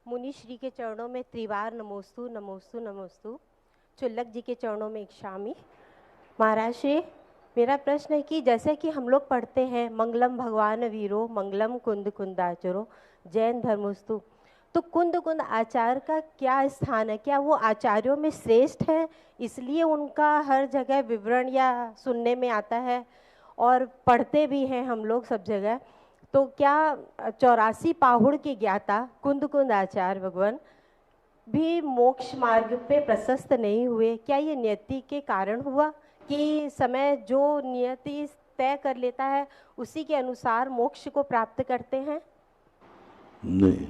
मुनि श्री के चरणों में त्रिवार नमोस्तु नमोस्तु नमोस्तु। चुल्लक जी के चरणों में इक्षामि। महाराज श्री, मेरा प्रश्न है कि जैसे कि हम लोग पढ़ते हैं मंगलम भगवान वीरो मंगलम कुंद कुंदाचरो जैन धर्मस्तु, तो कुंद कुंद आचार्य का क्या स्थान है? क्या वो आचार्यों में श्रेष्ठ है इसलिए उनका हर जगह विवरण या सुनने में आता है और पढ़ते भी हैं हम लोग सब जगह? तो क्या 84 पाहुड़ के ज्ञाता कुंद कुंद आचार्य भगवान भी मोक्ष मार्ग पे प्रशस्त नहीं हुए? क्या ये नियति के कारण हुआ कि समय जो नियति तय कर लेता है उसी के अनुसार मोक्ष को प्राप्त करते हैं? नहीं,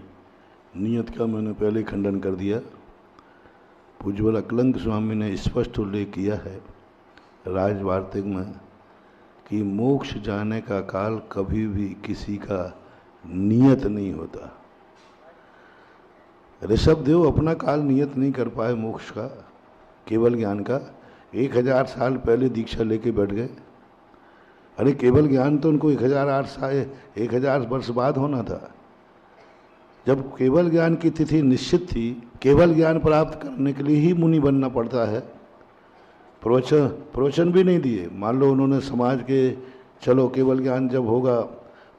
नियत का मैंने पहले खंडन कर दिया। पूज्यवल अकलंक स्वामी ने स्पष्ट उल्लेख किया है राजवार्तिक में कि मोक्ष जाने का काल कभी भी किसी का नियत नहीं होता। ऋषभदेव अपना काल नियत नहीं कर पाए मोक्ष का, केवल ज्ञान का। 1000 साल पहले दीक्षा लेके बैठ गए। अरे केवल ज्ञान तो उनको 1000 वर्ष बाद होना था। जब केवल ज्ञान की तिथि निश्चित थी, केवल ज्ञान प्राप्त करने के लिए ही मुनि बनना पड़ता है। प्रवचन भी नहीं दिए। मान लो उन्होंने समाज के, चलो केवल ज्ञान जब होगा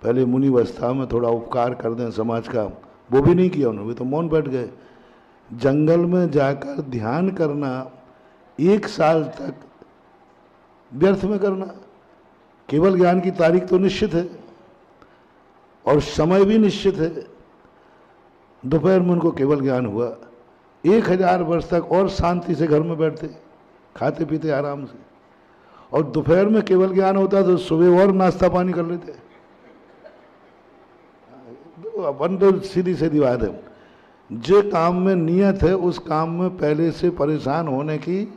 पहले मुनि अवस्था में थोड़ा उपकार कर दें समाज का, वो भी नहीं किया उन्होंने, तो मौन बैठ गए। जंगल में जाकर ध्यान करना 1 साल तक व्यर्थ में करना। केवल ज्ञान की तारीख तो निश्चित है और समय भी निश्चित है। दोपहर में उनको केवल ज्ञान हुआ। 1000 वर्ष तक और शांति से घर में बैठते, खाते पीते आराम से, और दोपहर में केवल ज्ञान होता तो सुबह और नाश्ता पानी कर लेते। अपन तो सीधी सीधी बात है, जो काम में नियत है उस काम में पहले से परेशान होने की,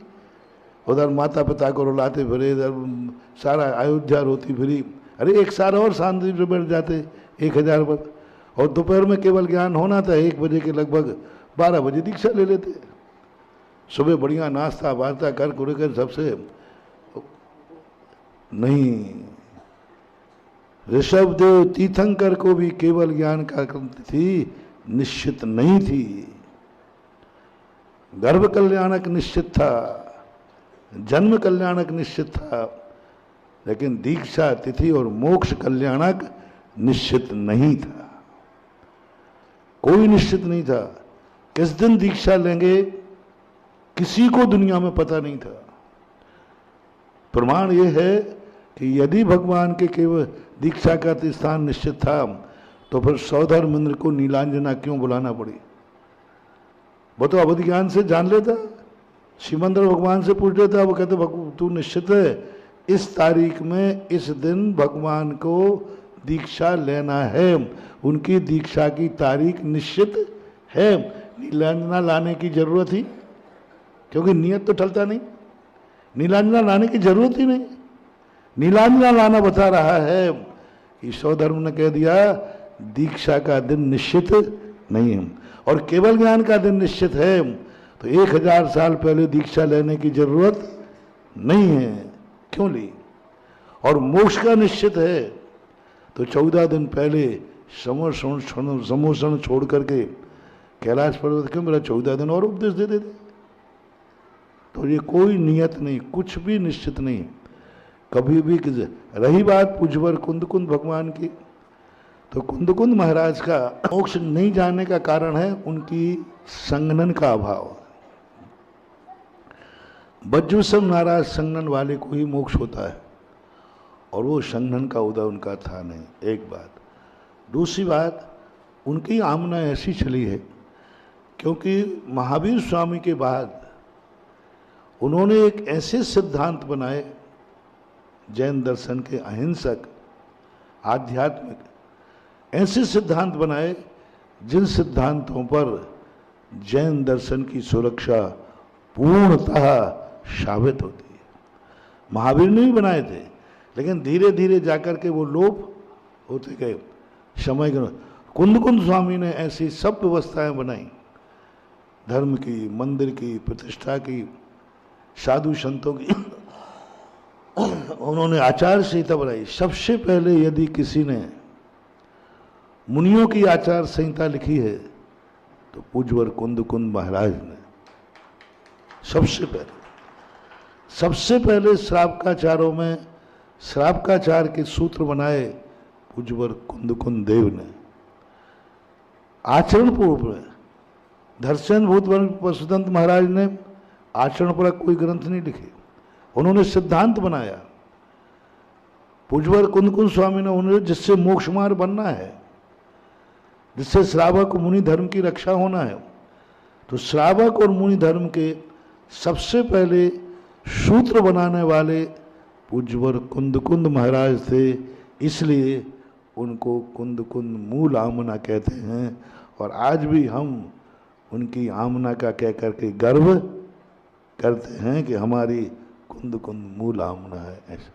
उधर माता पिता को रुलाते फिरे, इधर सारा अयोध्या रोती फिरी। अरे 1 साल और शांति से बैठ जाते 1000 वर्ष, और दोपहर में केवल ज्ञान होना था 1 बजे के लगभग, 12 बजे दीक्षा ले लेते। सुबह बढ़िया नाश्ता वास्ता कर सबसे नहीं। ऋषभदेव तीर्थंकर को भी केवल ज्ञान का थी निश्चित नहीं थी। गर्भ कल्याणक निश्चित था, जन्म कल्याणक निश्चित था, लेकिन दीक्षा तिथि और मोक्ष कल्याणक निश्चित नहीं था। कोई निश्चित नहीं था। किस दिन दीक्षा लेंगे किसी को दुनिया में पता नहीं था। प्रमाण यह है कि यदि भगवान के केवल दीक्षा का स्थान निश्चित था तो फिर सौधर्म इंद्र को नीलांजना क्यों बुलाना पड़ी? वो तो अवधि ज्ञान से जान लेता। शिवमंद्र भगवान से पूछ लेता, वो कहते तू निश्चित है इस तारीख में इस दिन भगवान को दीक्षा लेना है, उनकी दीक्षा की तारीख निश्चित है, नीलांजना लाने की जरूरत ही, क्योंकि नियत तो टलता नहीं, नीलांजना लाने की जरूरत ही नहीं। नीलांजना लाना बता रहा है। ईश्वर धर्म ने कह दिया दीक्षा का दिन निश्चित नहीं है और केवल ज्ञान का दिन निश्चित है, तो 1000 साल पहले दीक्षा लेने की जरूरत नहीं है। क्यों ली? और मोक्ष का निश्चित है तो 14 दिन पहले समोषण छोड़ करके कैलाश पर्वत क्यों मेरा 14 दिन और उपदेश दे देते? तो ये कोई नियत नहीं, कुछ भी निश्चित नहीं कभी भी। रही बात पूज्यवर कुंद कुंद भगवान की, तो कुंद कुंद महाराज का मोक्ष नहीं जाने का कारण है उनकी संगनन का अभाव। बज्जुसम महाराज संगनन वाले को ही मोक्ष होता है और वो संगनन का उदय उनका था नहीं, एक बात। दूसरी बात, उनकी आमना ऐसी चली है क्योंकि महावीर स्वामी के बाद उन्होंने एक ऐसे सिद्धांत बनाए जैन दर्शन के, अहिंसक आध्यात्मिक ऐसे सिद्धांत बनाए जिन सिद्धांतों पर जैन दर्शन की सुरक्षा पूर्णतः साबित होती है। महावीर ने भी बनाए थे, लेकिन धीरे धीरे जाकर के वो लोप होते गए समय के। कुंद कुंद स्वामी ने ऐसी सब व्यवस्थाएं बनाई, धर्म की, मंदिर की, प्रतिष्ठा की, साधु संतों की उन्होंने आचार संहिता बनाई। सबसे पहले यदि किसी ने मुनियों की आचार संहिता लिखी है तो पूज्यवर कुंद कुंद महाराज ने सबसे पहले श्रावकाचारों में श्रावकाचार के सूत्र बनाए पूज्यवर कुंद कुंद देव ने। आचरण पूर्व में धर्षण भूतवन पशुदंत महाराज ने आचरण पर कोई ग्रंथ नहीं लिखे, उन्होंने सिद्धांत बनाया। पूज्यवर कुंद कुंद स्वामी ने उन्होंने जिससे मोक्ष मार्ग बनना है, जिससे श्रावक मुनि धर्म की रक्षा होना है, तो श्रावक और मुनि धर्म के सबसे पहले सूत्र बनाने वाले पूज्यवर कुंद कुंद महाराज थे। इसलिए उनको कुंद कुंद मूल आमना कहते हैं और आज भी हम उनकी आमना का कह करके गर्व करते हैं कि हमारी कुंद कुंद मूल आमना है। ऐसा